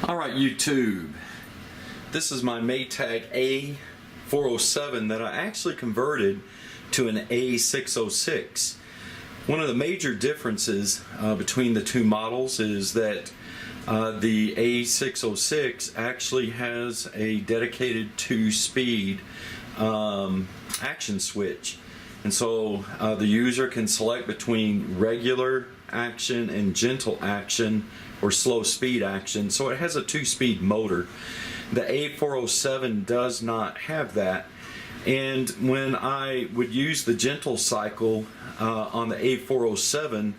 Alright YouTube, this is my Maytag A407 that I actually converted to an A606. One of the major differences between the two models is that the A606 actually has a dedicated 2-speed action switch. And so the user can select between regular action and gentle action or slow speed action. So it has a 2-speed motor. The A407 does not have that. And when I would use the gentle cycle on the A407,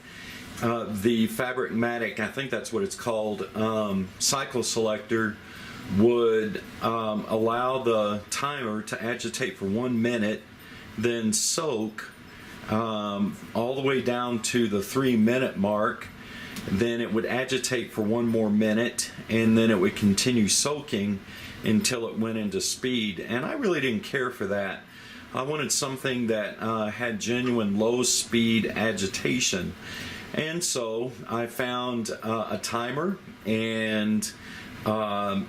the Fabricmatic, I think that's what it's called, cycle selector would allow the timer to agitate for 1 minute, then soak all the way down to the 3-minute mark. Then it would agitate for 1 more minute, and then it would continue soaking until it went into speed. And I really didn't care for that. I wanted something that had genuine low speed agitation. And so I found a timer and a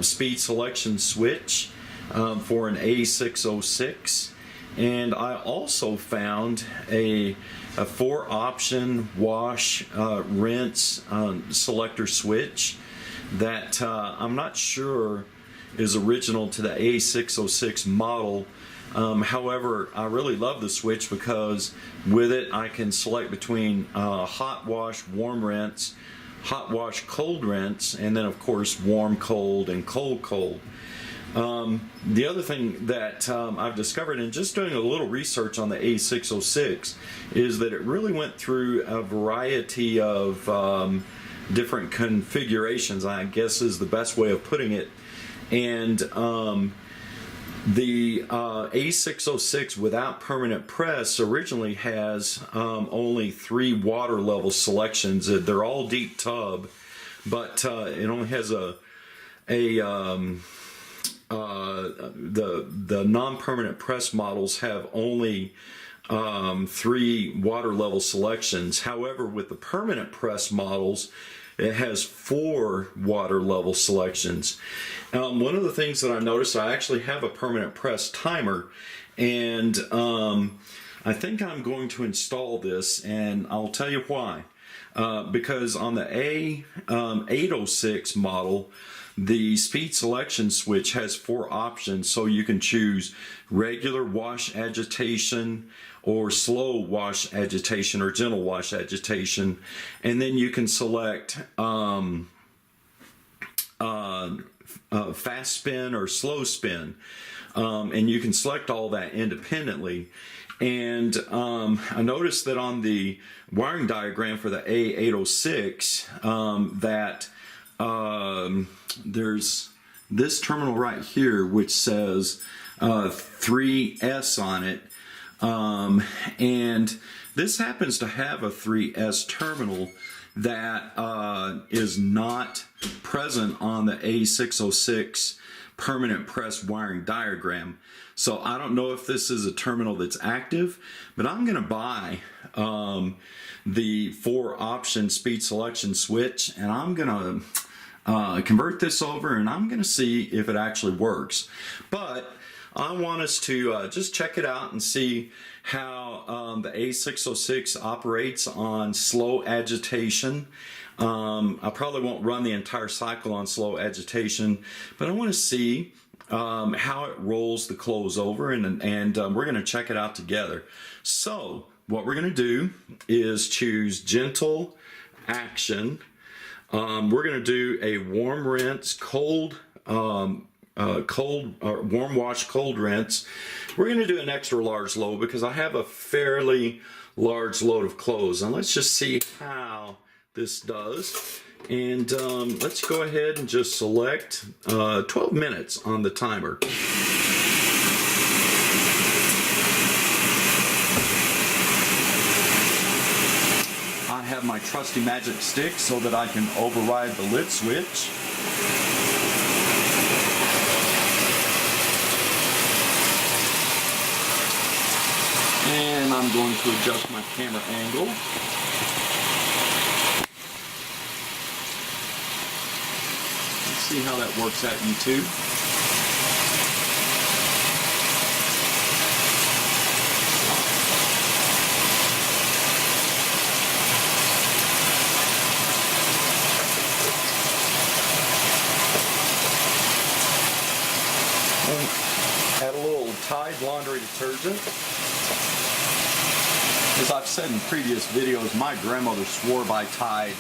speed selection switch for an A606. And I also found a 4-option wash rinse selector switch that I'm not sure is original to the A606 model. However, I really love the switch because with it I can select between hot wash, warm rinse, hot wash, cold rinse, and then of course warm, cold, and cold, cold. The other thing that I've discovered in just doing a little research on the A606 is that it really went through a variety of different configurations, I guess is the best way of putting it. And the A606 without permanent press originally has only 3 water level selections. They're all deep tub, but it only has the non-permanent press models have only 3 water level selections. However, with the permanent press models, it has 4 water level selections. One of the things that I noticed, I actually have a permanent press timer, and I think I'm going to install this, and I'll tell you why. Because on the A806 model, the speed selection switch has 4 options, so you can choose regular wash agitation or slow wash agitation or gentle wash agitation, and then you can select fast spin or slow spin, and you can select all that independently. And I noticed that on the wiring diagram for the A806 that there's this terminal right here which says 3S on it, and this happens to have a 3S terminal that is not present on the A606 permanent press wiring diagram. So I don't know if this is a terminal that's active, but I'm going to buy the 4-option speed selection switch, and I'm going to convert this over, and I'm going to see if it actually works. But I want us to just check it out and see how the A606 operates on slow agitation. I probably won't run the entire cycle on slow agitation, but I want to see how it rolls the clothes over, and we're going to check it out together. So what we're going to do is choose gentle action. We're going to do a warm rinse, warm wash, cold rinse. We're going to do an extra large load because I have a fairly large load of clothes. And let's just see how this does. And let's go ahead and just select 12 minutes on the timer. I have my trusty magic stick so that I can override the lit switch. And I'm going to adjust my camera angle. See how that works out, you too. Add a little Tide laundry detergent. As I've said in previous videos, my grandmother swore by Tide.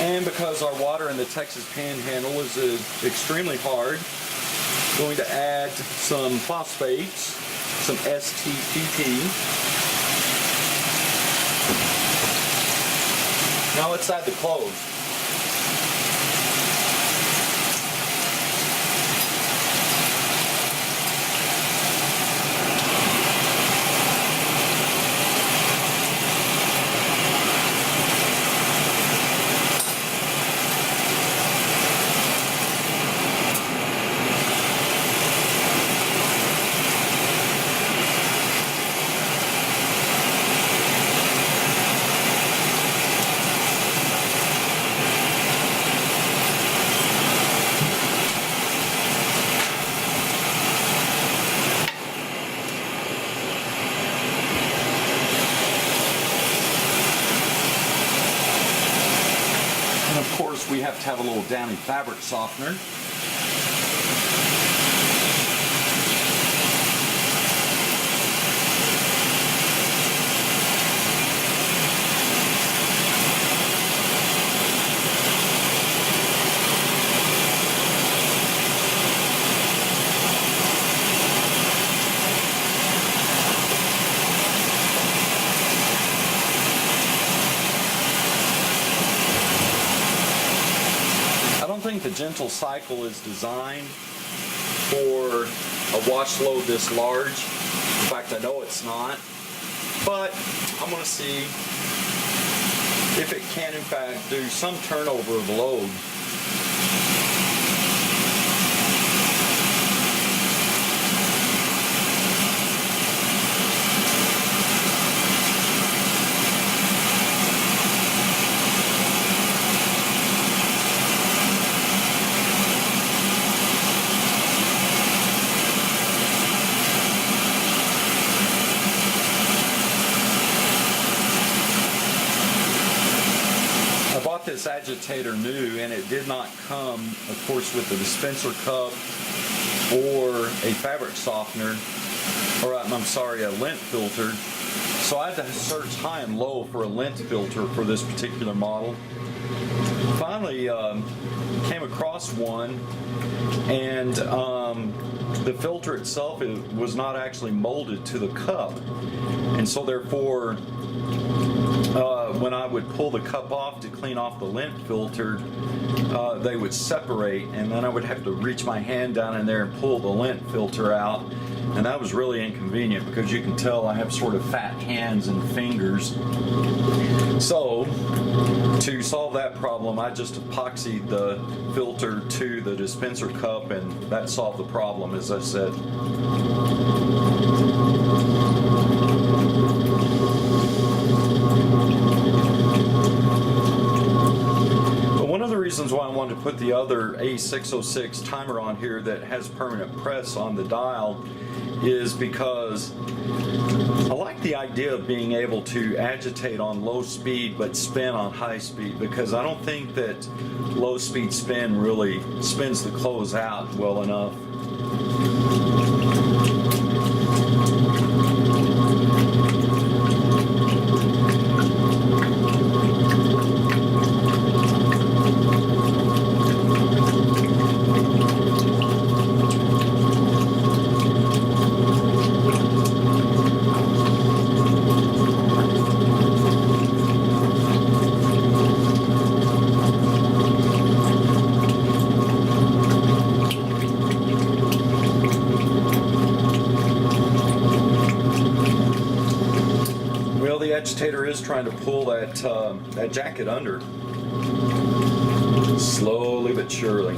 And because our water in the Texas Panhandle is extremely hard, I'm going to add some phosphates, some STPP. Now let's add the cloves. And of course, we have to have a little downy fabric softener. I think the gentle cycle is designed for a wash load this large. In fact, I know it's not, but I'm going to see if it can in fact do some turnover of load. This agitator new, and it did not come, of course, with the dispenser cup or a fabric softener, or I'm sorry, a lint filter. So I had to search high and low for a lint filter for this particular model. Finally came across one, and the filter itself was not actually molded to the cup, and so therefore when I would pull the cup off to clean off the lint filter, they would separate, and then I would have to reach my hand down in there and pull the lint filter out, and that was really inconvenient because you can tell I have sort of fat hands and fingers. So to solve that problem, I just epoxied the filter to the dispenser cup, and that solved the problem, as I said. One of the reasons why I wanted to put the other A606 timer on here that has permanent press on the dial is because I like the idea of being able to agitate on low speed but spin on high speed, because I don't think that low speed spin really spins the clothes out well enough. The agitator is trying to pull that jacket under, slowly but surely.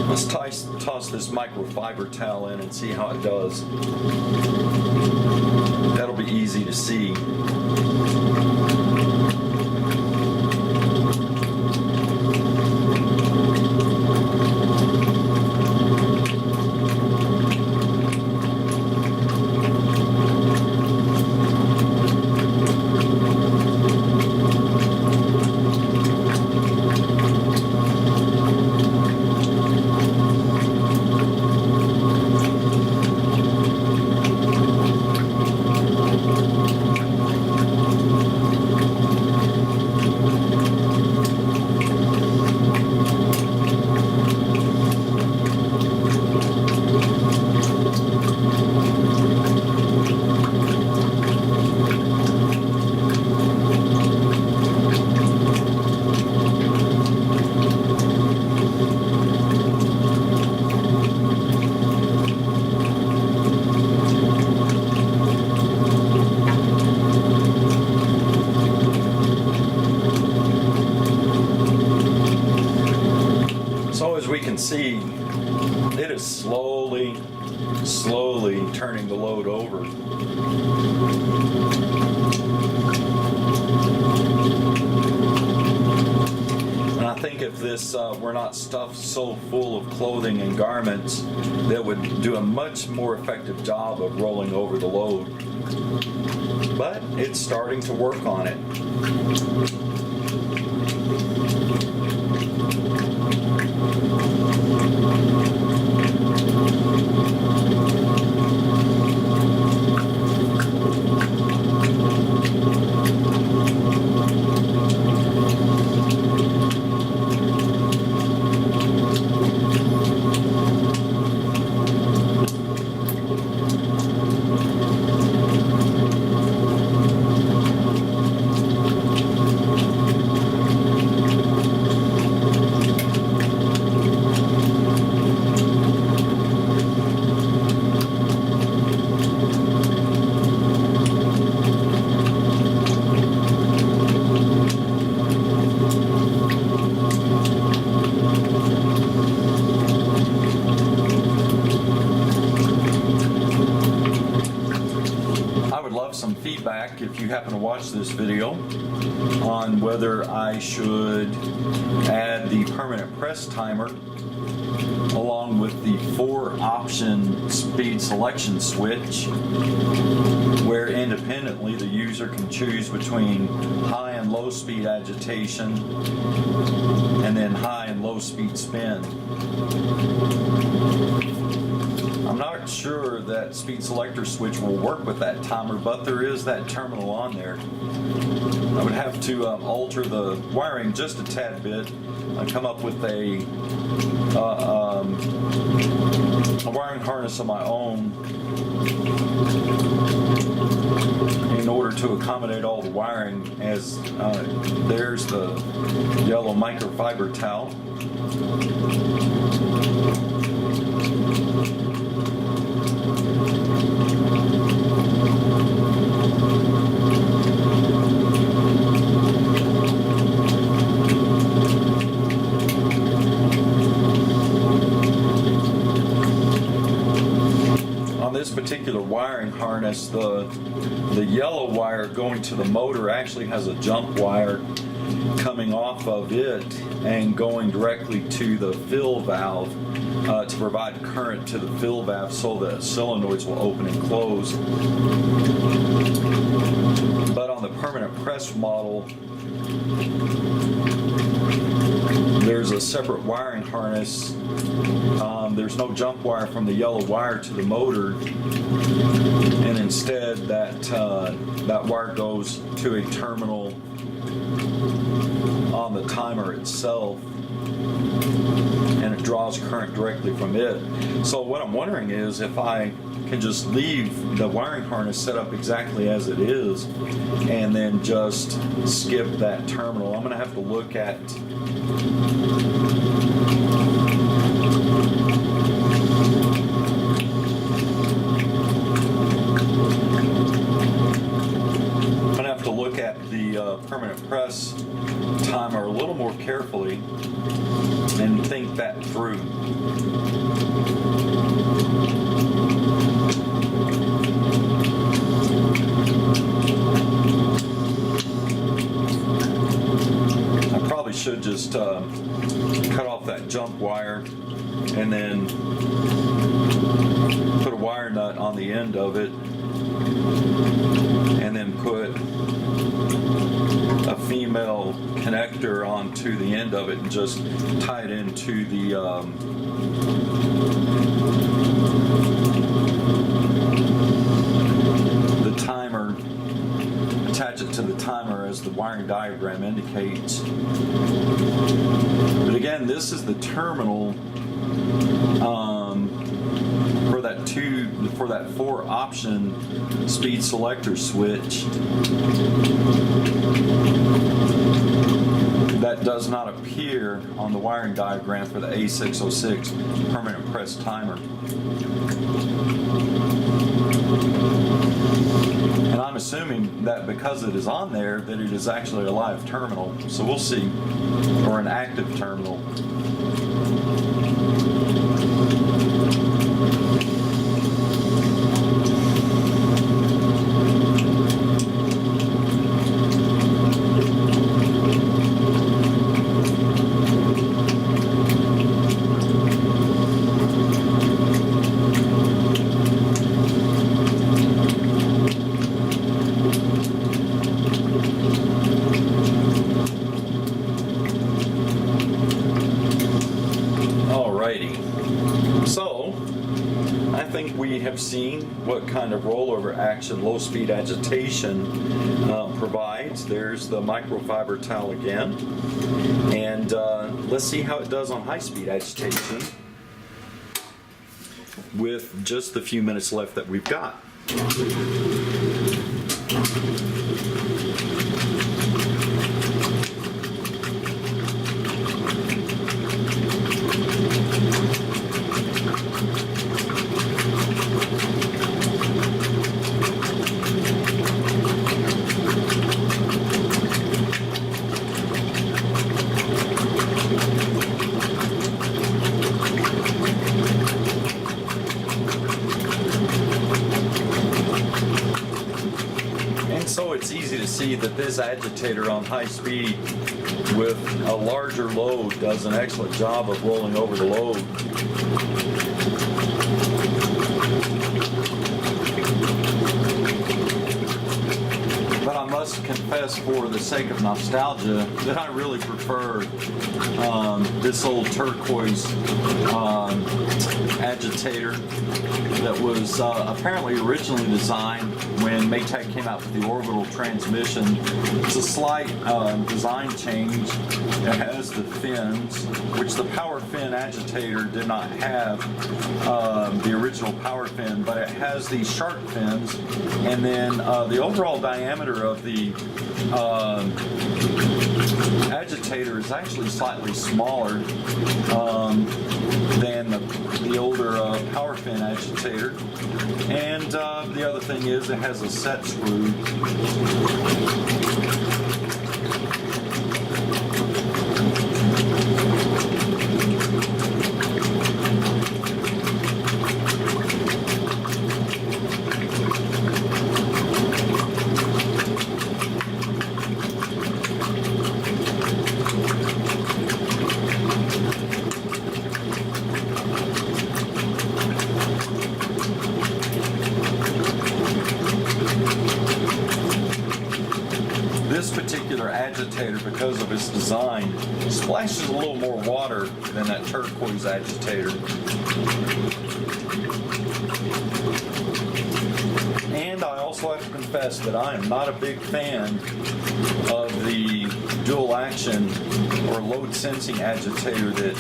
Let's toss toss this microfiber towel in and see how it does. That'll be easy to see. So as we can see, it is slowly turning the load over. And I think if this were not stuffed so full of clothing and garments, that would do a much more effective job of rolling over the load. But it's starting to work on it. Some feedback, if you happen to watch this video, on whether I should add the permanent press timer along with the 4-option speed selection switch, where independently the user can choose between high and low speed agitation and then high and low speed spin. I'm not sure that speed selector switch will work with that timer, but there is that terminal on there. I would have to alter the wiring just a tad bit and come up with a wiring harness of my own in order to accommodate all the wiring, as there's the yellow microfiber towel. This particular wiring harness, the yellow wire going to the motor actually has a jump wire coming off of it and going directly to the fill valve to provide current to the fill valve so that solenoids will open and close. But on the permanent press model, there's a separate wiring harness. There's no jump wire from the yellow wire to the motor, and instead that wire goes to a terminal on the timer itself, and it draws current directly from it. So what I'm wondering is if I can just leave the wiring harness set up exactly as it is and then just skip that terminal. I'm going to have to look at the permanent press timer a little more carefully and think that through. I probably should just cut off that jump wire and then put a wire nut on the end of it, and then put a female connector onto the end of it and just tie it into the timer, attach it to the timer as the wiring diagram indicates. But again, this is the terminal for that 4 option speed selector switch. That does not appear on the wiring diagram for the A606 permanent press timer. And I'm assuming that because it is on there, that it is actually a live terminal. So we'll see, or an active terminal. So, I think we have seen what kind of rollover action low speed agitation provides. There's the microfiber towel again. And let's see how it does on high speed agitation with just the few minutes left that we've got. So it's easy to see that this agitator on high speed with a larger load does an excellent job of rolling over the load. But I must confess, for the sake of nostalgia, that I really prefer this old turquoise agitator that was apparently originally designed when Maytag came out with the orbital transmission. It's a slight design change. It has the fins, which the power fin agitator did not have, the original power fin, but it has these shark fins, and then the overall diameter of the agitator is actually slightly smaller than the older power fin agitator. And the other thing is it has a set screw. This particular agitator, because of its design, splashes a little more water than that turquoise agitator. And I also have to confess that I am not a big fan of the dual action or load sensing agitator that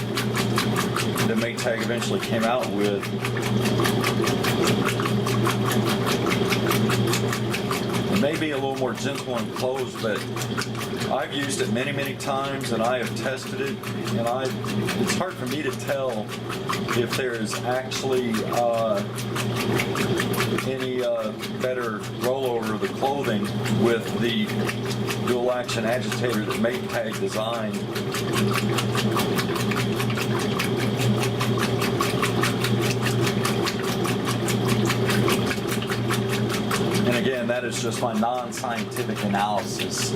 Maytag eventually came out with. It may be a little more gentle and closed, but I've used it many, many times, and I have tested it, and it's hard for me to tell if there's actually any better rollover of the clothing with the dual action agitator that Maytag designed. that is just my non-scientific analysis.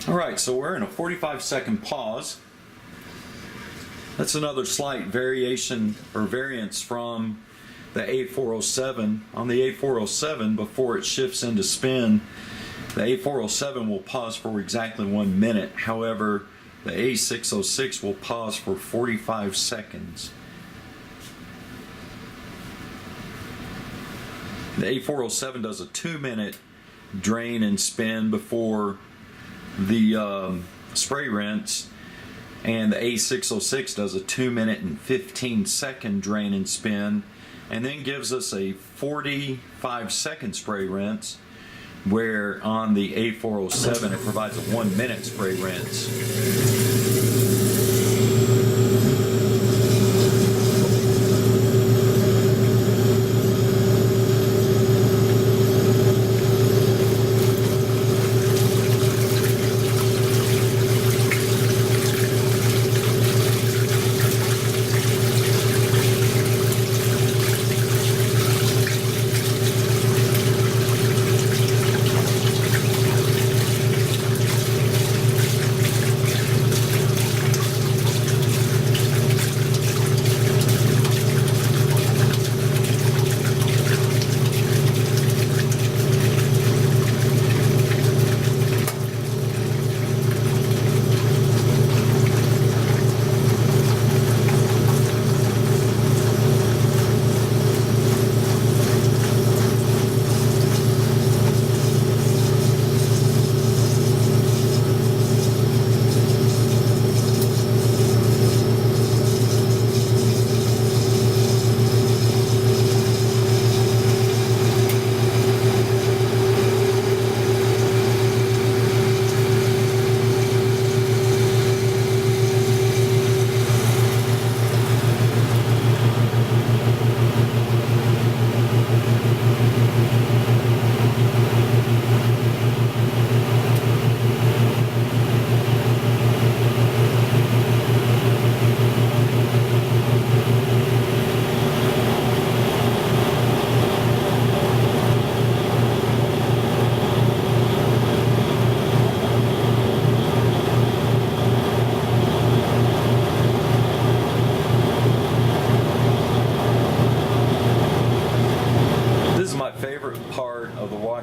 Alright, so we're in a 45-second pause. That's another slight variation or variance from the A407. On the A407, before it shifts into spin, the A407 will pause for exactly 1 minute. However, the A606 will pause for 45 seconds. The A407 does a 2-minute drain and spin before the spray rinse, and the A606 does a 2-minute and 15-second drain and spin, and then gives us a 45-second spray rinse, where on the A407 it provides a 1-minute spray rinse.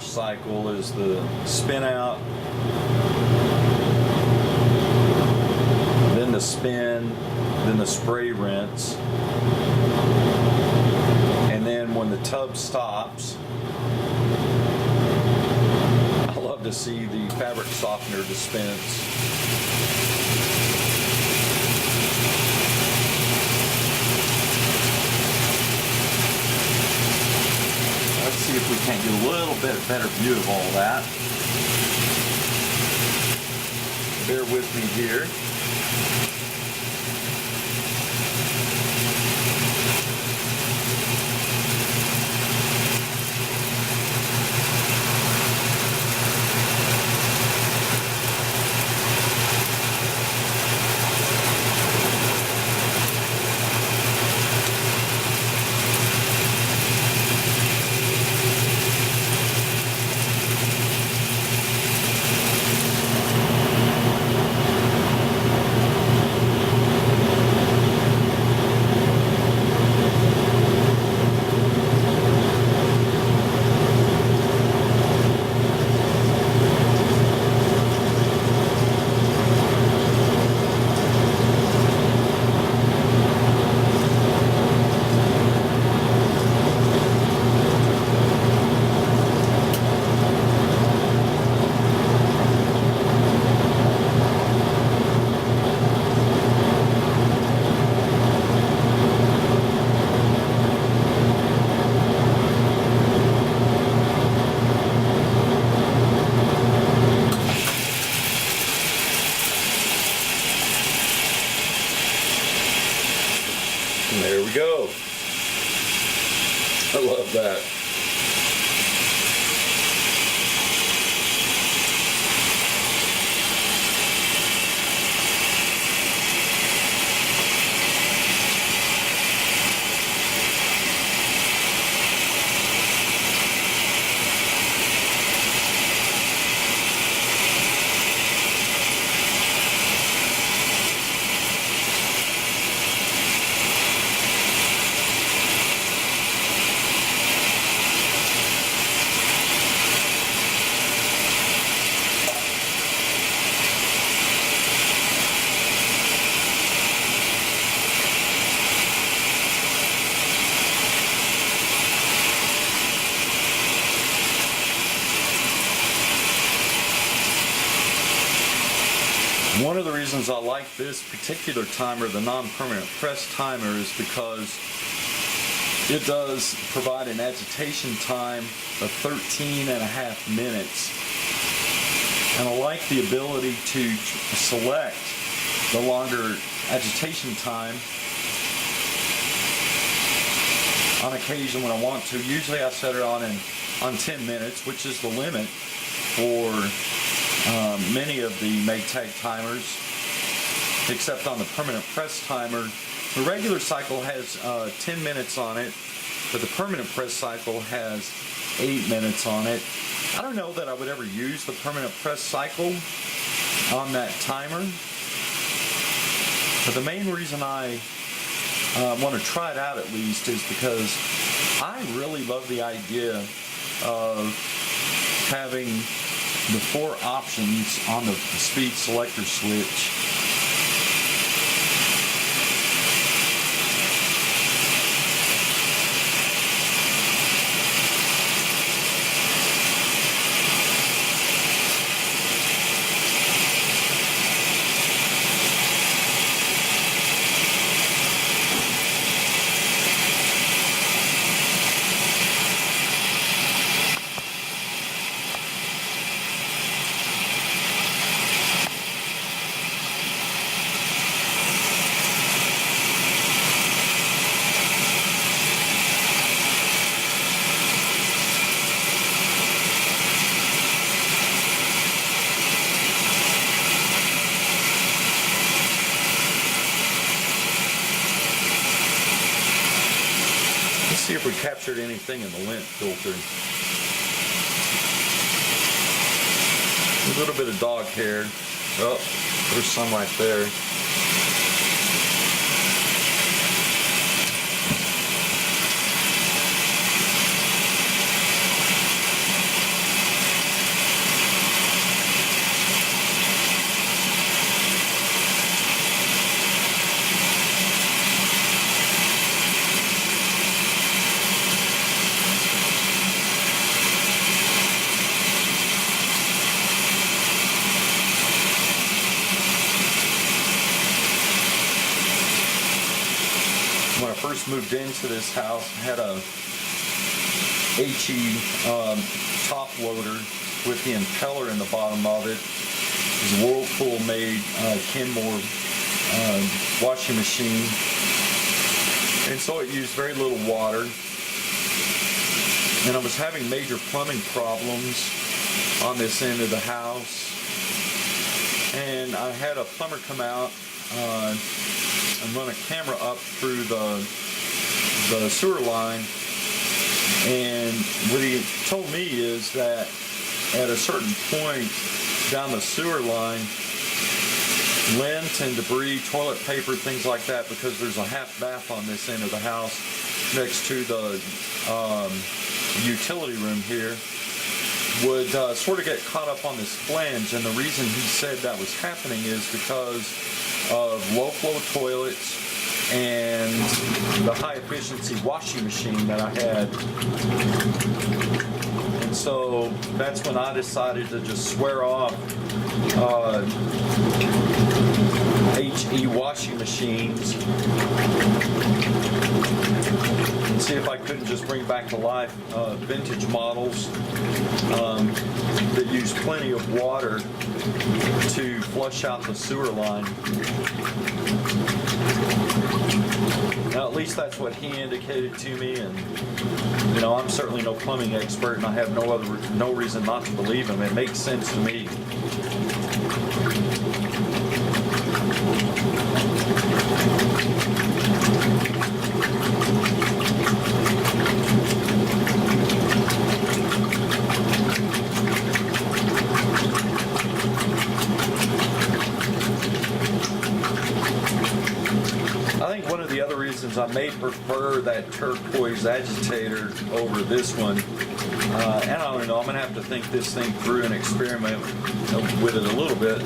Cycle is the spin out, then the spin, then the spray rinse, and then when the tub stops, I love to see the fabric softener dispense. Let's see if we can't get a little bit better view of all that. Bear with me here. go. I love that. One of the reasons I like this particular timer, the non-permanent press timer, is because it does provide an agitation time of 13.5 minutes. And I like the ability to select the longer agitation time on occasion when I want to. Usually I set it on 10 minutes, which is the limit for many of the Maytag timers, except on the permanent press timer. The regular cycle has 10 minutes on it, but the permanent press cycle has 8 minutes on it. I don't know that I would ever use the permanent press cycle on that timer, but the main reason I want to try it out at least is because I really love the idea of having the 4 options on the speed selector switch. See if we captured anything in the lint filter. A little bit of dog hair. Oh, there's some right there. When I first moved into this house, I had a HE top loader with the impeller in the bottom of it. It was a Whirlpool made Kenmore washing machine, and so it used very little water, and I was having major plumbing problems on this end of the house, and I had a plumber come out and run a camera up through the sewer line, and what he told me is that at a certain point down the sewer line, lint and debris, toilet paper, things like that, because there's a half bath on this end of the house next to the utility room here, would sort of get caught up on this flange. And the reason he said that was happening is because of low flow toilets and the high efficiency washing machine that I had. And so that's when I decided to just swear off HE washing machines and see if I couldn't just bring back to life vintage models that use plenty of water to flush out the sewer line. Now, least that's what he indicated to me, and you know, I'm certainly no plumbing expert, and I have no reason not to believe him. It makes sense to me. I think one of the other reasons I may prefer that turquoise agitator over this one, and I don't know, I'm going to have to think this thing through and experiment with it a little bit,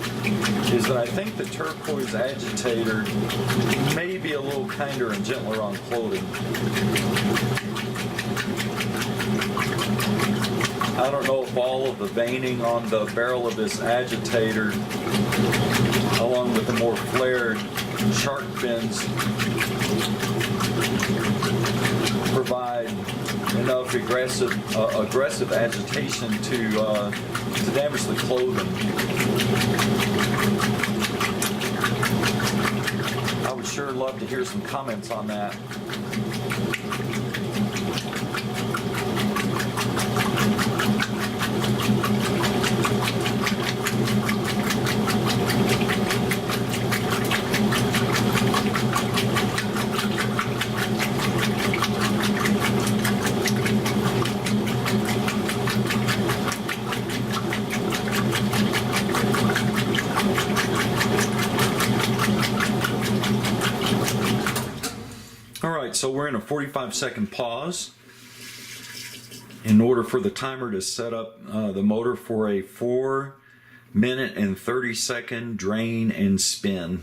is that I think the turquoise agitator may be a little kinder and gentler on clothing. I don't know if all of the veining on the barrel of this agitator, along with the more flared shark fins, provide enough aggressive agitation to damage the clothing. I would sure love to hear some comments on that. Alright, so we're in a 45-second pause in order for the timer to set up the motor for a 4-minute and 30-second drain and spin.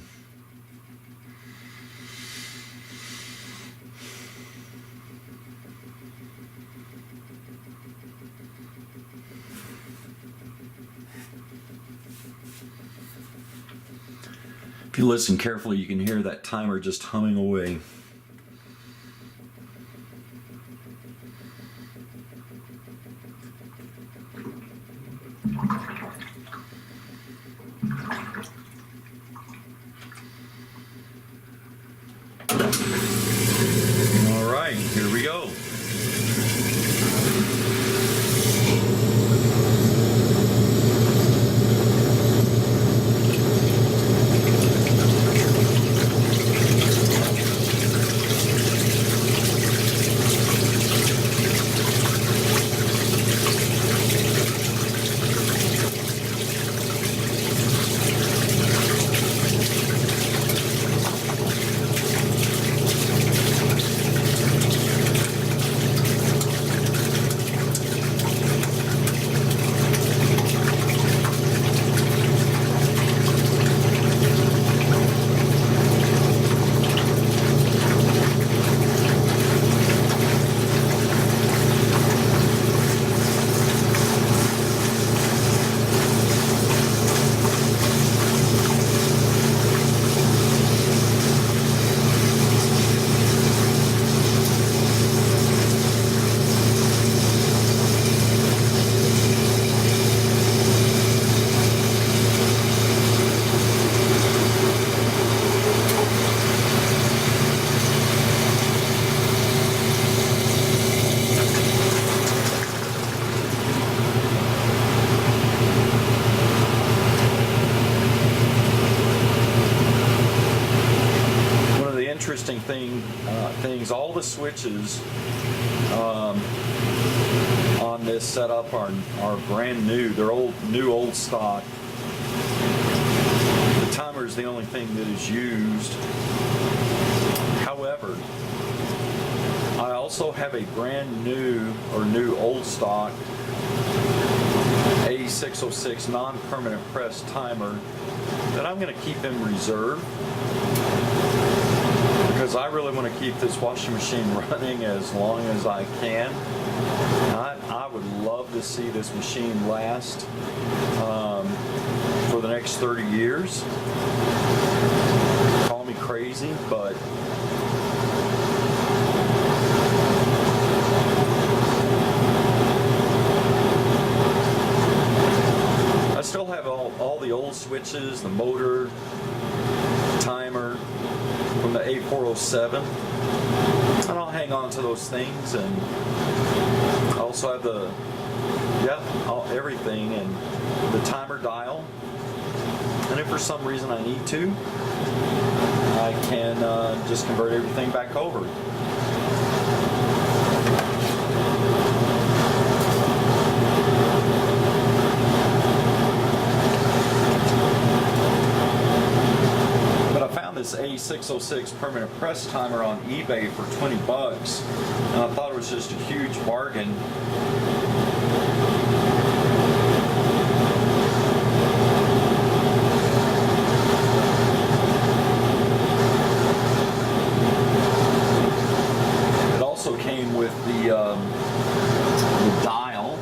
If you listen carefully, you can hear that timer just humming away. All right, here we go. Interesting things, all the switches on this setup are brand new. They're old stock. The timer is the only thing that is used. However, I also have a brand new old stock A606 non-permanent press timer that I'm going to keep in reserve, because I really want to keep this washing machine running as long as I can. I would love to see this machine last for the next 30 years. Call me crazy, but I still have all the old switches, the motor, timer, from the A406 407. And I'll hang on to those things, and I also have the everything, and the timer dial. And if for some reason I need to, I can just convert everything back over. But I found this A606 permanent press timer on eBay for 20 bucks, and I thought it was just a huge bargain. Came with the dial,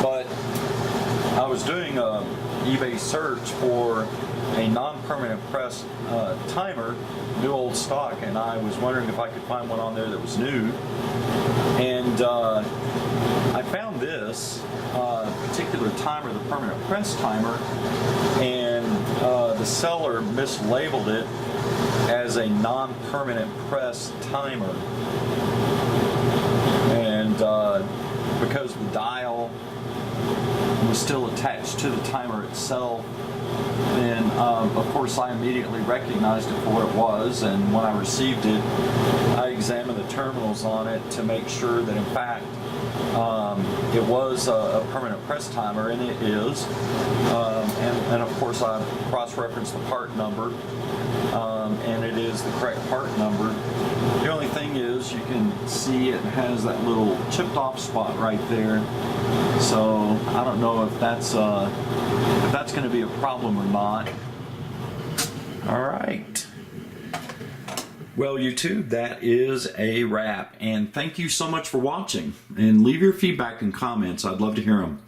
but I was doing a eBay search for a non-permanent press timer, new old stock, and I was wondering if I could find one on there that was new, and I found this particular timer, the permanent press timer, and the seller mislabeled it as a non-permanent press timer, and because the dial was still attached to the timer itself, then of course I immediately recognized it for what it was, and when I received it, I examined the terminals on it to make sure that in fact it was a permanent press timer, and it is, and of course I cross-referenced the part number, and it is the correct part number. The only thing is, you can see it has that little chipped off spot right there, so I don't know if that's going to be a problem or not. All right. Well, YouTube, that is a wrap, and thank you so much for watching, and leave your feedback and comments. I'd love to hear them.